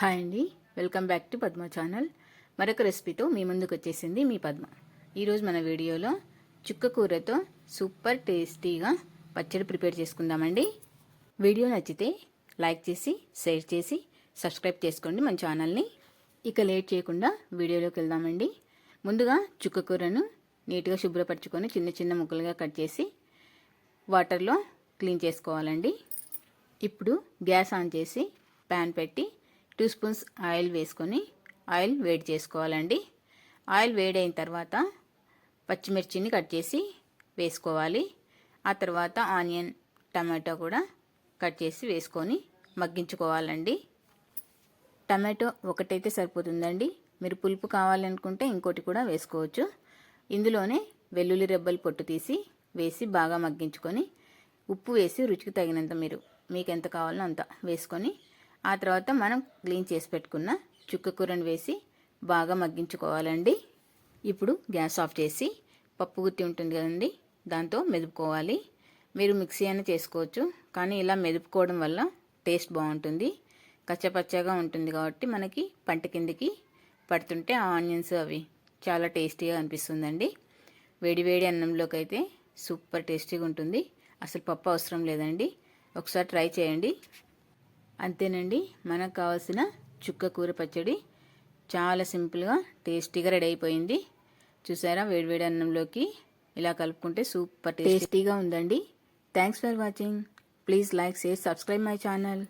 Hi అండి, welcome back to Padma channel. మరొక రెసిపీతో మీ ముందుకు వచ్చేసింది మీ పద్మ. ఈరోజు మన వీడియోలో చుక్క కూరతో సూపర్ టేస్టీగా పచ్చడి ప్రిపేర్ చేసుకుందామండి. వీడియో నచ్చితే లైక్ చేసి, షేర్ చేసి, సబ్స్క్రైబ్ చేసుకోండి మన ఛానల్ని. ఇక లేట్ చేయకుండా వీడియోలోకి వెళ్దామండి. ముందుగా చుక్క కూరను నీట్గా శుభ్రపరచుకొని చిన్న చిన్న ముక్కలుగా కట్ చేసి వాటర్లో క్లీన్ చేసుకోవాలండి. ఇప్పుడు గ్యాస్ ఆన్ చేసి ప్యాన్ పెట్టి 2 స్పూన్స్ ఆయిల్ వేసుకొని ఆయిల్ వేడి చేసుకోవాలండి. ఆయిల్ వేడైన తర్వాత పచ్చిమిర్చిని కట్ చేసి వేసుకోవాలి. ఆ తర్వాత ఆనియన్, టమాటో కూడా కట్ చేసి వేసుకొని మగ్గించుకోవాలండి. టమాటో ఒకటైతే సరిపోతుందండి. మీరు పులుపు కావాలనుకుంటే ఇంకోటి కూడా వేసుకోవచ్చు. ఇందులోనే వెల్లుల్లి రెబ్బలు పొట్టు తీసి వేసి బాగా మగ్గించుకొని ఉప్పు వేసి రుచికి తగినంత మీకు ఎంత కావాలో అంత వేసుకొని ఆ తర్వాత మనం క్లీన్ చేసి పెట్టుకున్న చుక్క కూరను వేసి బాగా మగ్గించుకోవాలండి. ఇప్పుడు గ్యాస్ ఆఫ్ చేసి పప్పు గుత్తి ఉంటుంది కదండి, దాంతో మెదుపుకోవాలి. మీరు మిక్సీ అయినా చేసుకోవచ్చు, కానీ ఇలా మెదుపుకోవడం వల్ల టేస్ట్ బాగుంటుంది. కచ్చపచ్చగా ఉంటుంది కాబట్టి మనకి పంట కిందికి పడుతుంటే ఆ ఆనియన్స్ అవి చాలా టేస్టీగా అనిపిస్తుందండి. వేడి వేడి అన్నంలోకి అయితే సూపర్ టేస్టీగా ఉంటుంది. అసలు పప్పు అవసరం లేదండి, ఒకసారి ట్రై చేయండి. అంతేనండి, మనకు కావాల్సిన చుక్క కూర పచ్చడి చాలా సింపుల్గా టేస్టీగా రెడీ అయిపోయింది. చూసారా, వేడివేడి అన్నంలోకి ఇలా కలుపుకుంటే సూపర్ టేస్టీగా ఉందండి. Thanks for watching. Please like, share, subscribe my channel.